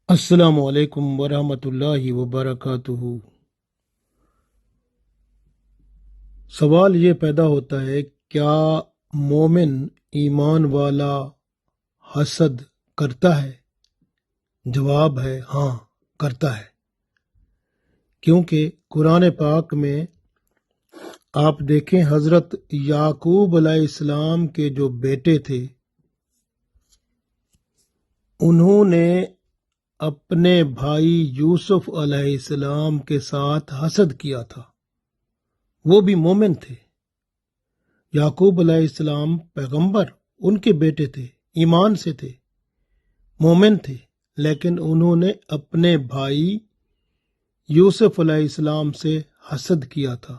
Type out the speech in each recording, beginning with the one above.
السلام علیکم ورحمۃ اللہ وبرکاتہ۔ سوال یہ پیدا ہوتا ہے، کیا مومن ایمان والا حسد کرتا ہے؟ جواب ہے ہاں، کرتا ہے، کیونکہ قرآن پاک میں آپ دیکھیں حضرت یعقوب علیہ السلام کے جو بیٹے تھے انہوں نے اپنے بھائی یوسف علیہ السلام کے ساتھ حسد کیا تھا۔ وہ بھی مومن تھے۔ یعقوب علیہ السلام پیغمبر، ان کے بیٹے تھے، ایمان سے تھے، مومن تھے، لیکن انہوں نے اپنے بھائی یوسف علیہ السلام سے حسد کیا تھا،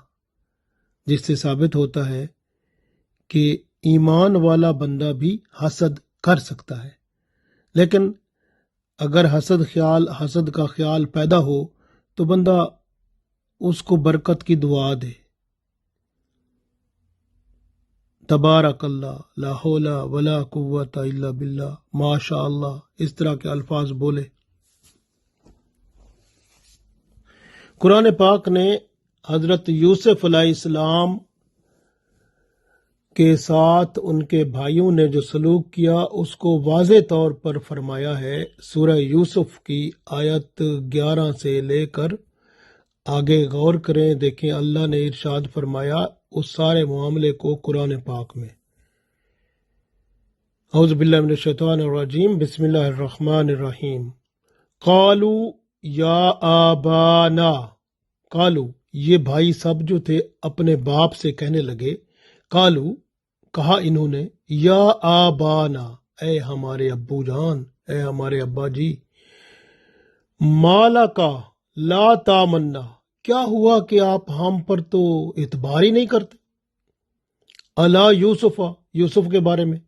جس سے ثابت ہوتا ہے کہ ایمان والا بندہ بھی حسد کر سکتا ہے، لیکن اگر حسد کا خیال پیدا ہو تو بندہ اس کو برکت کی دعا دے، تبارک اللہ، لا حول ولا قوت الا باللہ، ماشاء اللہ، اس طرح کے الفاظ بولے۔ قرآن پاک نے حضرت یوسف علیہ السلام کے ساتھ ان کے بھائیوں نے جو سلوک کیا اس کو واضح طور پر فرمایا ہے۔ سورہ یوسف کی آیت 11 سے لے کر آگے غور کریں، دیکھیں اللہ نے ارشاد فرمایا اس سارے معاملے کو قرآن پاک میں۔ اعوذ باللہ من الشیطان الرجیم، بسم اللہ الرحمن الرحیم۔ قالو یا آبانا، قالو یہ بھائی سب جو تھے اپنے باپ سے کہنے لگے، قالو کہا انہوں نے، یا آبانا اے ہمارے ابو جان، اے ہمارے ابا جی، مالا کا لا تامنا، کیا ہوا کہ آپ ہم پر تو اعتبار ہی نہیں کرتے، الا یوسف، یوسف کے بارے میں،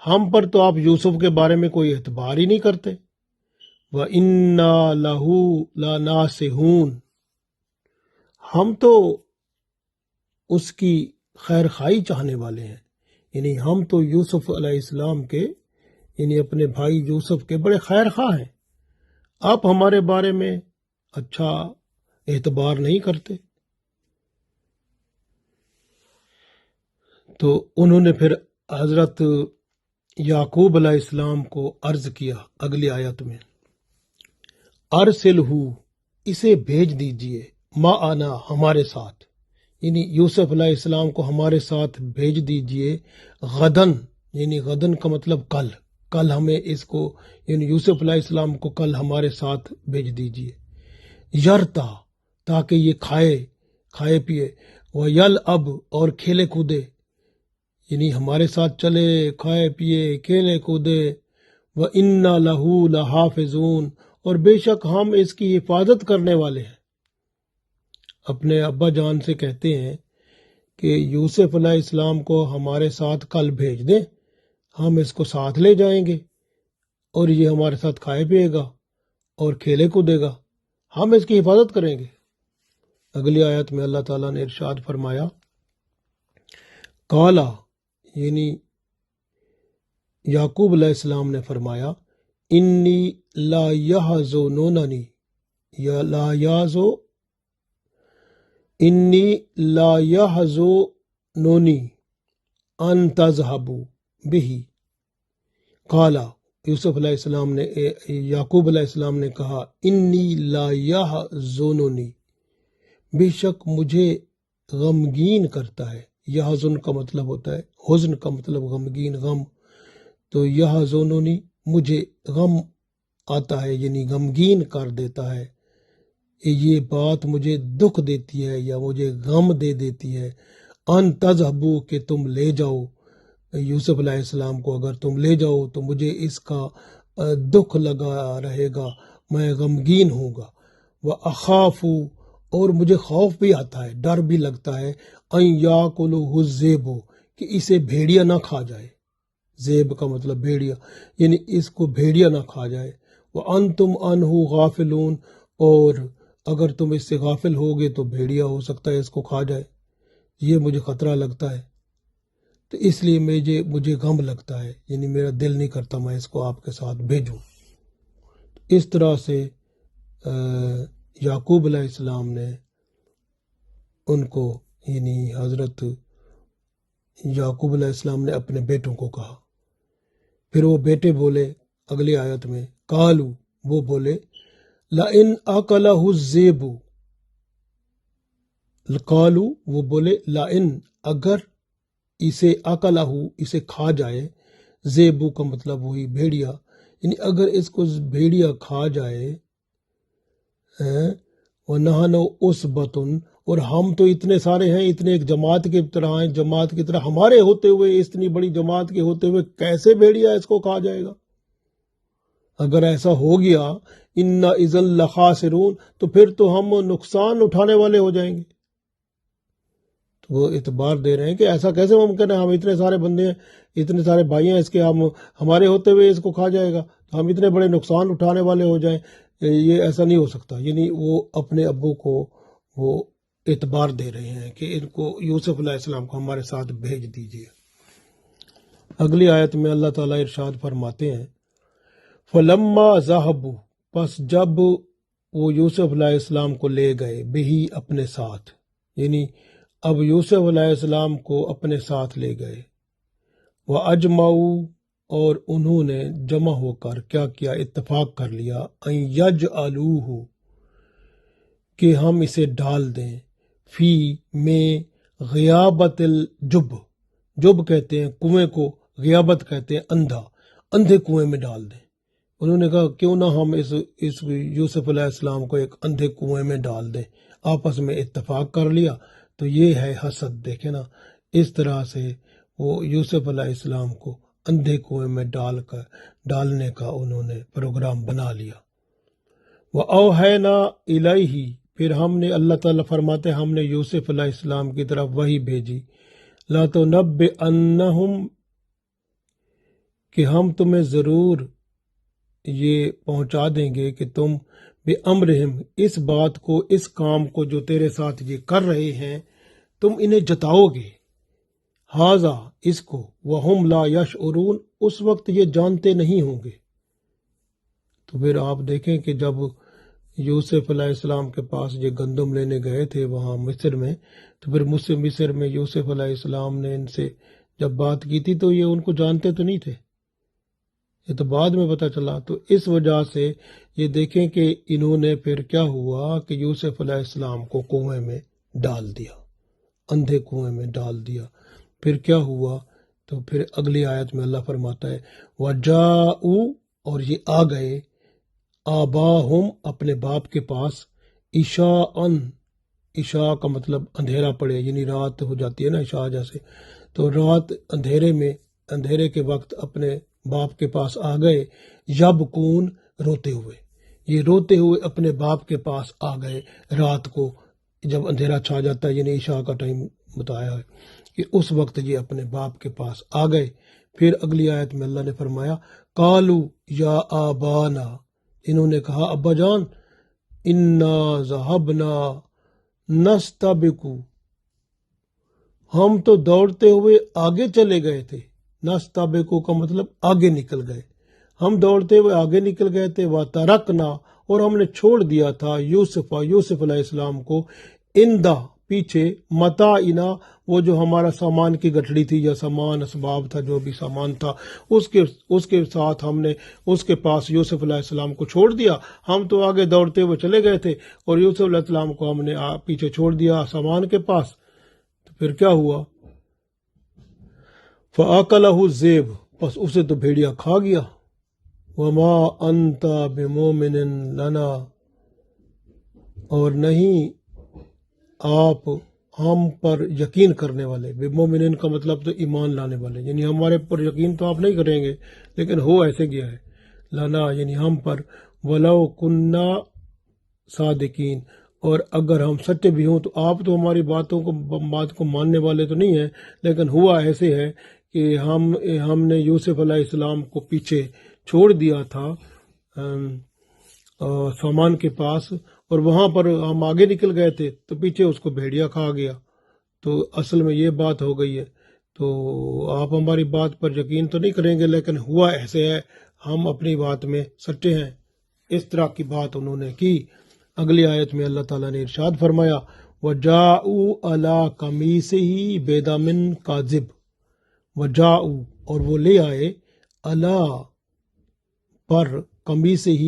ہم پر تو آپ یوسف کے بارے میں کوئی اعتبار ہی نہیں کرتے، وَإِنَّا لَهُ لَنَاصِحُونَ، ہم تو اس کی خیر خواہی چاہنے والے ہیں، یعنی ہم تو یوسف علیہ السلام کے، یعنی اپنے بھائی یوسف کے بڑے خیر خواہ ہیں، آپ ہمارے بارے میں اچھا اعتبار نہیں کرتے۔ تو انہوں نے پھر حضرت یعقوب علیہ السلام کو عرض کیا اگلی آیت میں، ارسلہ، اسے بھیج دیجئے، معنا ہمارے ساتھ، یعنی یوسف علیہ السلام کو ہمارے ساتھ بھیج دیجئے، غدن، یعنی غدن کا مطلب کل ہمیں اس کو، یعنی یوسف علیہ السلام کو کل ہمارے ساتھ بھیج دیجئے، یرتا، تاکہ یہ کھائے پیے، ویل اب، اور کھیلے کودے، یعنی ہمارے ساتھ چلے، کھائے پیے، کھیلے کودے، وَإِنَّا لَهُ لَحَافِظُونَ، اور بے شک ہم اس کی حفاظت کرنے والے ہیں۔ اپنے ابا جان سے کہتے ہیں کہ یوسف علیہ السلام کو ہمارے ساتھ کل بھیج دیں، ہم اس کو ساتھ لے جائیں گے اور یہ ہمارے ساتھ کھائے پیے گا اور کھیلے کودے گا، ہم اس کی حفاظت کریں گے۔ اگلی آیت میں اللہ تعالیٰ نے ارشاد فرمایا، قالا، یعنی یعقوب علیہ السلام نے فرمایا، انی لا یحزنونی، یا لا یحزو، انی لا یحزنونی ان تذهبوا بہ، قالا، یوسف علیہ السلام نے، یعقوب علیہ السلام نے کہا، انی لا یحزنونی، بے شک مجھے غمگین کرتا ہے، یحزن کا مطلب ہوتا ہے حزن کا مطلب غمگین، غم، تو یحزنونی مجھے غم آتا ہے، یعنی غمگین کر دیتا ہے، یہ بات مجھے دکھ دیتی ہے یا مجھے غم دے دیتی ہے، ان تذہبو، کہ تم لے جاؤ یوسف علیہ السلام کو، اگر تم لے جاؤ تو مجھے اس کا دکھ لگا رہے گا، میں غمگین ہوں گا، وَأَخَافُ، اور مجھے خوف بھی آتا ہے، ڈر بھی لگتا ہے، ان یاکلہ الذئب، کہ اسے بھیڑیا نہ کھا جائے، زیب کا مطلب بھیڑیا، یعنی اس کو بھیڑیا نہ کھا جائے، وَأَنْتُمْ عَنْهُ غَافِلُونَ، اور اگر تم اس سے غافل ہوگے تو بھیڑیا ہو سکتا ہے اس کو کھا جائے، یہ مجھے خطرہ لگتا ہے، تو اس لیے مجھے غم لگتا ہے، یعنی میرا دل نہیں کرتا میں اس کو آپ کے ساتھ بھیجوں۔ اس طرح سے یعقوب علیہ السلام نے ان کو یعنی حضرت یعقوب علیہ السلام نے اپنے بیٹوں کو کہا. پھر وہ بیٹے بولے اگلی آیت میں قالو وہ بولے لئن اکلہ الذئب قالو وہ بولے لئن اگر اسے اکلہ اسے کھا جائے زیبو کا مطلب وہی بھیڑیا یعنی اگر اس کو بھیڑیا کھا جائے وَنَحْنُ عُصْبَةٌ اور ہم تو اتنے سارے ہیں اتنے ایک جماعت کی طرح ہیں جماعت کی طرح ہمارے ہوتے ہوئے اتنی بڑی جماعت کے ہوتے ہوئے کیسے بھیڑیا اس کو کھا جائے گا. اگر ایسا ہو گیا اِنَّا إِذًا لَخَاسِرُونَ تو پھر تو ہم نقصان اٹھانے والے ہو جائیں گے. تو وہ اعتبار دے رہے ہیں کہ ایسا کیسے ممکن ہے, ہم اتنے سارے بندے ہیں اتنے سارے بھائی ہیں اس کے, ہم ہمارے ہوتے ہوئے اس کو کھا جائے گا تو ہم اتنے بڑے نقصان اٹھانے والے ہو جائیں, یہ ایسا نہیں ہو سکتا. یعنی وہ اپنے ابو کو وہ اعتبار دے رہے ہیں کہ ان کو یوسف علیہ السلام کو ہمارے ساتھ بھیج دیجیے. اگلی آیت میں اللہ تعالیٰ ارشاد فرماتے ہیں فَلَمَّا ذَهَبُوا پس جب وہ یوسف علیہ السلام کو لے گئے بہی اپنے ساتھ, یعنی اب یوسف علیہ السلام کو اپنے ساتھ لے گئے. وَأَجْمَعُوا اور انہوں نے جمع ہو کر کیا کیا اتفاق کر لیا ان یجعلوہ کہ ہم اسے ڈال دیں فی میں غیابت الجب, جب کہتے ہیں کنویں کو, غیابت کہتے ہیں اندھا, اندھے کنویں میں ڈال دیں. انہوں نے کہا کیوں نہ ہم اس یوسف علیہ السلام کو ایک اندھے کنویں میں ڈال دیں. آپس میں اتفاق کر لیا. تو یہ ہے حسد, دیکھیں نا اس طرح سے وہ یوسف علیہ السلام کو اندھے کنویں میں ڈالنے کا انہوں نے پروگرام بنا لیا. وَأَوْحَيْنَا إِلَيْهِ پھر ہم نے, اللہ تعالیٰ فرماتے ہیں ہم نے یوسف علیہ السلام کی طرف وحی بھیجی لَتُنَبِّئَنَّهُمْ کہ ہم تمہیں ضرور یہ پہنچا دیں گے کہ تم بِأَمْرِهِمْ اس بات کو, اس کام کو جو تیرے ساتھ یہ کر رہے ہیں تم انہیں جتاؤ گے. ہاذا اس کو, وَهُمْ لَا يَشْعُرُونَ اس وقت یہ جانتے نہیں ہوں گے. تو پھر آپ دیکھیں کہ جب یوسف علیہ السلام کے پاس یہ گندم لینے گئے تھے وہاں مصر میں, تو پھر مصر میں یوسف علیہ السلام نے ان سے جب بات کی تھی تو یہ ان کو جانتے تو نہیں تھے, یہ تو بعد میں پتہ چلا. تو اس وجہ سے یہ دیکھیں کہ انہوں نے پھر کیا ہوا کہ یوسف علیہ السلام کو کنویں میں ڈال دیا, اندھے کنویں میں ڈال دیا. پھر کیا ہوا تو پھر اگلی آیت میں اللہ فرماتا ہے وَجَاءُوا اور یہ آ گئے آباہم اپنے باپ کے پاس عشاءً, عشاء کا مطلب اندھیرا پڑے یعنی رات ہو جاتی ہے نا عشاء جیسے, تو رات اندھیرے کے وقت اپنے باپ کے پاس آ گئے. یبکون روتے ہوئے, یہ روتے ہوئے اپنے باپ کے پاس آ گئے رات کو جب اندھیرا چھا جاتا ہے, یعنی عشاء کا ٹائم بتایا ہے کہ اس وقت یہ اپنے باپ کے پاس آ گئے. پھر اگلی آیت میں اللہ نے فرمایا قالو یا آبانا انہوں نے کہا ابا جان انا ذهبنا نستبق ہم تو دوڑتے ہوئے آگے چلے گئے تھے. نستبق کا مطلب آگے نکل گئے, ہم دوڑتے ہوئے آگے نکل گئے تھے. وَتَرَكْنَا اور ہم نے چھوڑ دیا تھا یوسف علیہ السلام کو اندہ پیچھے متاعنا وہ جو ہمارا سامان کی گٹھڑی تھی یا سامان اسباب تھا جو بھی سامان تھا اس کے ساتھ ہم نے اس کے پاس یوسف علیہ السلام کو چھوڑ دیا. ہم تو آگے دوڑتے ہوئے چلے گئے تھے اور یوسف علیہ السلام کو ہم نے پیچھے چھوڑ دیا سامان کے پاس. تو پھر کیا ہوا فَأَكَلَهُ الذِّئْبُ بس اسے تو بھیڑیا کھا گیا. وَمَا أَنْتَ بِمُؤْمِنٍ لَنَا اور نہیں آپ ہم پر یقین کرنے والے. بِمُؤْمِنٍ کا مطلب تو ایمان لانے والے, یعنی ہمارے پر یقین تو آپ نہیں کریں گے لیکن ہو ایسے گیا ہے. لنا یعنی ہم پر. وَلَوْ كُنَّا صَادِقِينَ اور اگر ہم سچے بھی ہوں تو آپ تو ہماری بات کو ماننے والے تو نہیں ہیں, لیکن ہوا ایسے ہے کہ ہم نے یوسف علیہ السلام کو پیچھے چھوڑ دیا تھا سامان کے پاس اور وہاں پر ہم آگے نکل گئے تھے تو پیچھے اس کو بھیڑیا کھا گیا. تو اصل میں یہ بات ہو گئی ہے. تو آپ ہماری بات پر یقین تو نہیں کریں گے لیکن ہوا ایسے ہے, ہم اپنی بات میں سچے ہیں. اس طرح کی بات انہوں نے کی۔ اگلی آیت میں اللہ تعالیٰ نے ارشاد فرمایا وَجَاءُوا عَلَىٰ قَمِيصِهِ بِدَمٍ كَاذِبٍ، وَجَاءُوا اور وہ لے آئے عَلَىٰ پر قمیصِهِ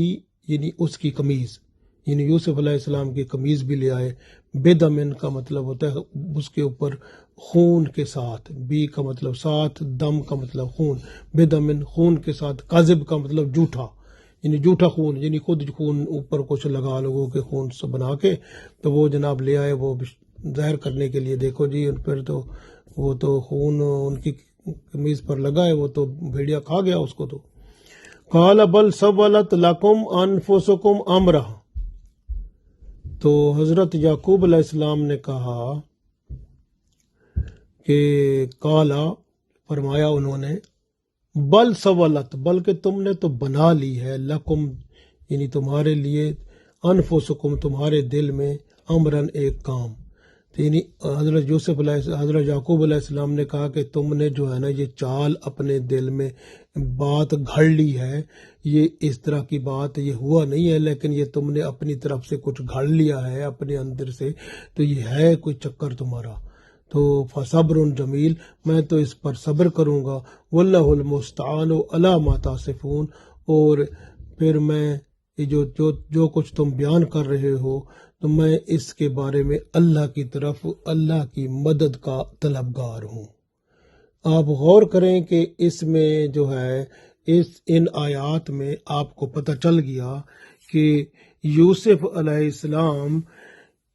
یعنی اس کی قمیض، یعنی یوسف علیہ السلام کی قمیض بھی لے آئے۔ بدمن کا مطلب ہوتا ہے اس کے اوپر خون کے ساتھ، بی کا مطلب ساتھ، دم کا مطلب خون، بدمن خون کے ساتھ، کاذب کا مطلب جھوٹا، یعنی جھوٹا خون، یعنی خود خون اوپر کچھ لگا لوگوں کے خون سے بنا کے، تو وہ جناب لے آئے وہ ظاہر کرنے کے لیے، دیکھو جی ان پر تو وہ تو خون ان کی قمیض پر لگا ہے، وہ تو بھیڑیا کھا گیا اس کو۔ تو قال بل سولت لکم انفسکم امرہ، تو حضرت یعقوب علیہ السلام نے کہا کہ کالا فرمایا انہوں نے، بل سولت بلکہ تم نے تو بنا لی ہے، لکم یعنی تمہارے لیے، انفسکم تمہارے دل میں، امرن ایک کام، تو یعنی حضرت یعقوب علیہ السلام نے کہا کہ تم نے جو ہے نا یہ چال اپنے دل میں بات گھڑ لی ہے، یہ اس طرح کی بات یہ ہوا نہیں ہے، لیکن یہ تم نے اپنی طرف سے کچھ گھڑ لیا ہے اپنے اندر سے، تو یہ ہے کوئی چکر تمہارا۔ تو فصبر جمیل، میں تو اس پر صبر کروں گا، واللہ المستعان علی ما تصفون، اور پھر میں جو کچھ تم بیان کر رہے ہو تو میں اس کے بارے میں اللہ کی طرف اللہ کی مدد کا طلبگار ہوں۔ آپ غور کریں کہ اس میں جو ہے ان آیات میں آپ کو پتہ چل گیا کہ یوسف علیہ السلام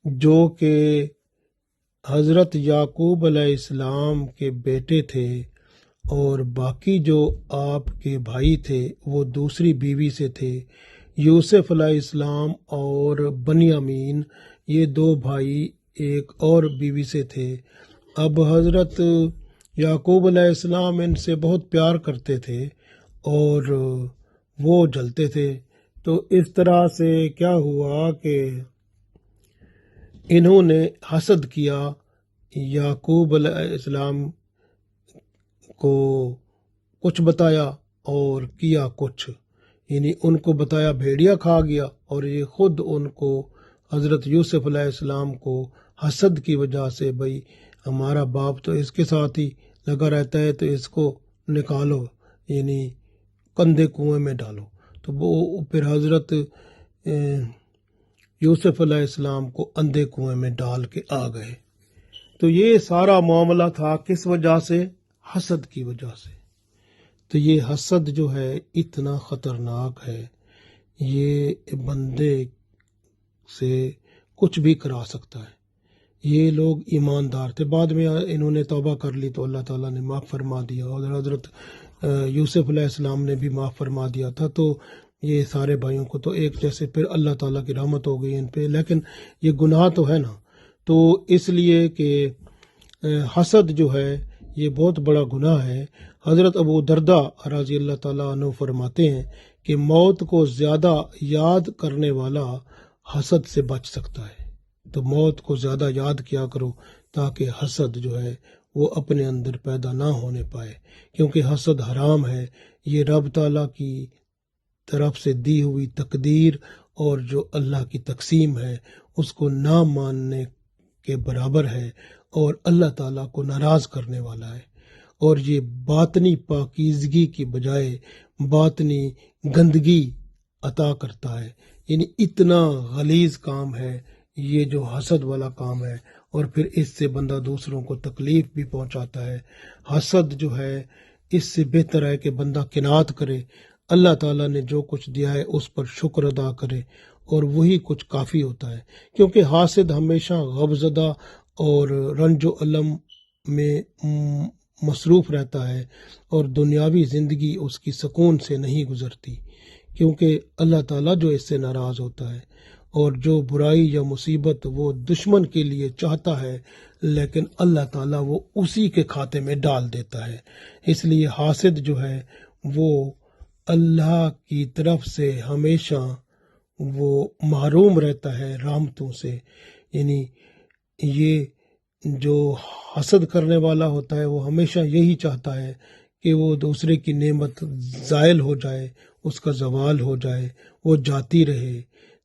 جو کہ حضرت یعقوب علیہ السلام کے بیٹے تھے، اور باقی جو آپ کے بھائی تھے وہ دوسری بیوی سے تھے، یوسف علیہ السلام اور بنیامین یہ دو بھائی ایک اور بیوی سے تھے۔ اب حضرت یعقوب علیہ السلام ان سے بہت پیار کرتے تھے اور وہ جلتے تھے، تو اس طرح سے کیا ہوا کہ انہوں نے حسد کیا یعقوب علیہ السلام کو، کچھ بتایا اور کیا کچھ، یعنی ان کو بتایا بھیڑیا کھا گیا، اور یہ خود ان کو حضرت یوسف علیہ السلام کو حسد کی وجہ سے، بھائی ہمارا باپ تو اس کے ساتھ ہی لگا رہتا ہے تو اس کو نکالو، یعنی کندھے کنویں میں ڈالو، تو وہ پھر حضرت یوسف علیہ السلام کو اندھے کنویں میں ڈال کے آ گئے۔ تو یہ سارا معاملہ تھا کس وجہ سے؟ حسد کی وجہ سے۔ تو یہ حسد جو ہے اتنا خطرناک ہے، یہ بندے سے کچھ بھی کرا سکتا ہے۔ یہ لوگ ایماندار تھے، بعد میں انہوں نے توبہ کر لی تو اللہ تعالیٰ نے معاف فرما دیا، اور حضرت یوسف علیہ السلام نے بھی معاف فرما دیا تھا، تو یہ سارے بھائیوں کو تو ایک جیسے پھر اللہ تعالیٰ کی رحمت ہو گئی ان پہ، لیکن یہ گناہ تو ہے نا، تو اس لیے کہ حسد جو ہے یہ بہت بڑا گناہ ہے۔ حضرت ابو درداء رضی اللہ تعالیٰ عنہ فرماتے ہیں کہ موت کو زیادہ یاد کرنے والا حسد سے بچ سکتا ہے، تو موت کو زیادہ یاد کیا کرو تاکہ حسد جو ہے وہ اپنے اندر پیدا نہ ہونے پائے، کیونکہ حسد حرام ہے، یہ رب تعالیٰ کی طرف سے دی ہوئی تقدیر اور جو اللہ کی تقسیم ہے اس کو نہ ماننے کے برابر ہے، اور اللہ تعالیٰ کو ناراض کرنے والا ہے، اور یہ باطنی پاکیزگی کی بجائے باطنی گندگی عطا کرتا ہے، یعنی اتنا غلیظ کام ہے یہ جو حسد والا کام ہے، اور پھر اس سے بندہ دوسروں کو تکلیف بھی پہنچاتا ہے۔ حسد جو ہے اس سے بہتر ہے کہ بندہ قناعت کرے، اللہ تعالیٰ نے جو کچھ دیا ہے اس پر شکر ادا کرے، اور وہی کچھ کافی ہوتا ہے، کیونکہ حاسد ہمیشہ غمزدہ اور رنج و علم میں مصروف رہتا ہے، اور دنیاوی زندگی اس کی سکون سے نہیں گزرتی، کیونکہ اللہ تعالیٰ جو اس سے ناراض ہوتا ہے، اور جو برائی یا مصیبت وہ دشمن کے لیے چاہتا ہے لیکن اللہ تعالیٰ وہ اسی کے کھاتے میں ڈال دیتا ہے۔ اس لیے حاسد جو ہے وہ اللہ کی طرف سے ہمیشہ وہ محروم رہتا ہے رحمتوں سے، یعنی یہ جو حسد کرنے والا ہوتا ہے وہ ہمیشہ یہی چاہتا ہے کہ وہ دوسرے کی نعمت زائل ہو جائے، اس کا زوال ہو جائے، وہ جاتی رہے،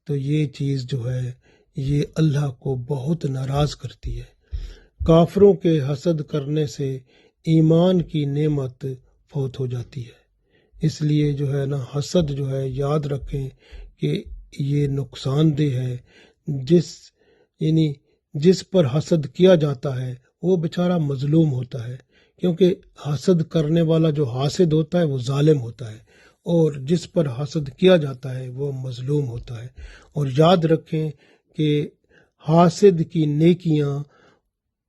تو یہ چیز جو ہے یہ اللہ کو بہت ناراض کرتی ہے۔ کافروں کے حسد کرنے سے ایمان کی نعمت فوت ہو جاتی ہے۔ اس لیے جو ہے نا حسد جو ہے یاد رکھیں کہ یہ نقصان دہ ہے۔ جس پر حسد کیا جاتا ہے وہ بیچارہ مظلوم ہوتا ہے، کیونکہ حسد کرنے والا جو حاسد ہوتا ہے وہ ظالم ہوتا ہے، اور جس پر حسد کیا جاتا ہے وہ مظلوم ہوتا ہے۔ اور یاد رکھیں کہ حاسد کی نیکیاں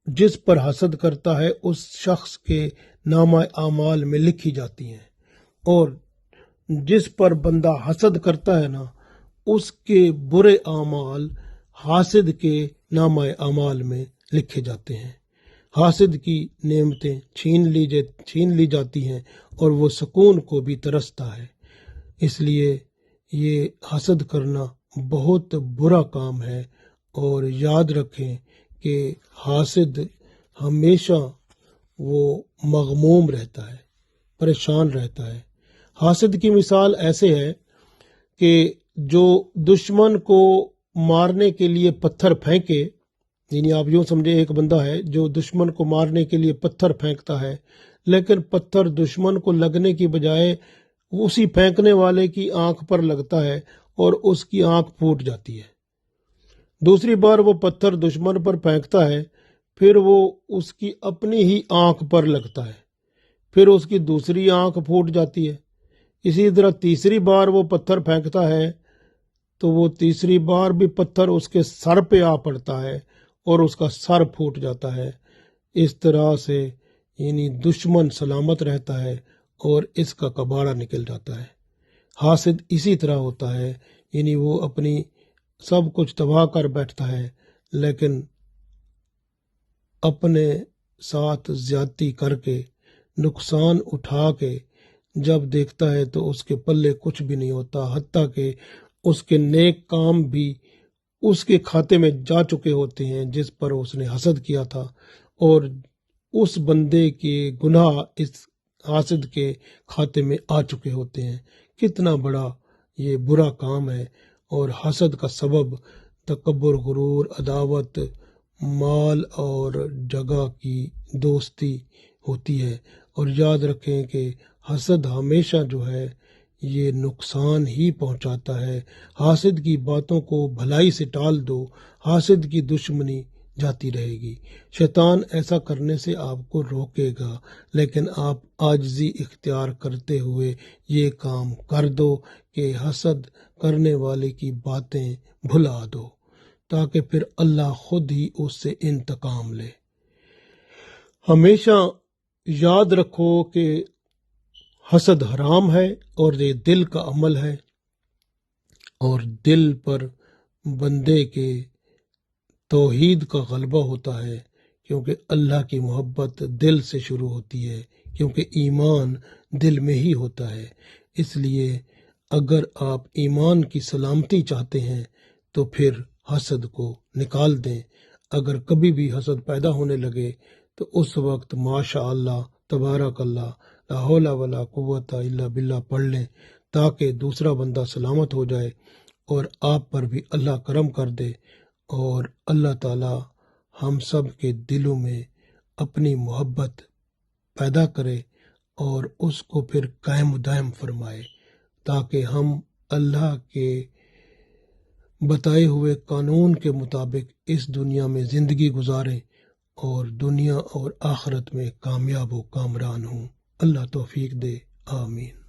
جس پر حسد کرتا ہے اس شخص کے نامہ اعمال میں لکھی جاتی ہیں، اور جس پر بندہ حسد کرتا ہے نا اس کے برے اعمال حاسد کے نامہ اعمال میں لکھے جاتے ہیں۔ حاسد کی نعمتیں چھین لی جاتی ہیں اور وہ سکون کو بھی ترستا ہے۔ اس لیے یہ حسد کرنا بہت برا کام ہے، اور یاد رکھیں کہ حاسد ہمیشہ وہ مغموم رہتا ہے، پریشان رہتا ہے۔ حاسد کی مثال ایسے ہے کہ جو دشمن کو مارنے کے لیے پتھر پھینکے، یعنی آپ یوں سمجھے ایک بندہ ہے جو دشمن کو مارنے کے لیے پتھر پھینکتا ہے، لیکن پتھر دشمن کو لگنے کی بجائے اسی پھینکنے والے کی آنکھ پر لگتا ہے اور اس کی آنکھ پھوٹ جاتی ہے۔ دوسری بار وہ پتھر دشمن پر پھینکتا ہے، پھر وہ اس کی اپنی ہی آنکھ پر لگتا ہے، پھر اس کی دوسری آنکھ پھوٹ جاتی ہے۔ اسی طرح تیسری بار وہ پتھر پھینکتا ہے تو وہ تیسری بار بھی پتھر اس کے سر پہ آ پڑتا ہے اور اس کا سر پھوٹ جاتا ہے۔ اس طرح سے یعنی دشمن سلامت رہتا ہے اور اس کا کباڑہ نکل جاتا ہے۔ حاسد اسی طرح ہوتا ہے، یعنی وہ اپنی سب کچھ تباہ کر بیٹھتا ہے، لیکن اپنے ساتھ زیادتی کر کے نقصان اٹھا کے جب دیکھتا ہے تو اس کے پلے کچھ بھی نہیں ہوتا، حتیٰ کہ اس کے نیک کام بھی اس کے کھاتے میں جا چکے ہوتے ہیں جس پر اس نے حسد کیا تھا، اور اس بندے کے گناہ اس حاسد کے کھاتے میں آ چکے ہوتے ہیں۔ کتنا بڑا یہ برا کام ہے، اور حسد کا سبب تکبر، غرور، عداوت، مال اور جگہ کی دوستی ہوتی ہے۔ اور یاد رکھیں کہ حسد ہمیشہ جو ہے یہ نقصان ہی پہنچاتا ہے۔ حاسد کی باتوں کو بھلائی سے ٹال دو، حاسد کی دشمنی جاتی رہے گی۔ شیطان ایسا کرنے سے آپ کو روکے گا، لیکن آپ عاجزی اختیار کرتے ہوئے یہ کام کر دو کہ حسد کرنے والے کی باتیں بھلا دو، تاکہ پھر اللہ خود ہی اس سے انتقام لے۔ ہمیشہ یاد رکھو کہ حسد حرام ہے اور یہ دل کا عمل ہے، اور دل پر بندے کے توحید کا غلبہ ہوتا ہے، کیونکہ اللہ کی محبت دل سے شروع ہوتی ہے، کیونکہ ایمان دل میں ہی ہوتا ہے۔ اس لیے اگر آپ ایمان کی سلامتی چاہتے ہیں تو پھر حسد کو نکال دیں۔ اگر کبھی بھی حسد پیدا ہونے لگے تو اس وقت ماشاء اللہ، تبارک اللہ، لا حول ولا قوت الا باللہ پڑھ لیں، تاکہ دوسرا بندہ سلامت ہو جائے اور آپ پر بھی اللہ کرم کر دے، اور اللہ تعالی ہم سب کے دلوں میں اپنی محبت پیدا کرے اور اس کو پھر قائم و دائم فرمائے، تاکہ ہم اللہ کے بتائے ہوئے قانون کے مطابق اس دنیا میں زندگی گزاریں اور دنیا اور آخرت میں کامیاب و کامران ہوں۔ اللہ توفیق دے، آمین۔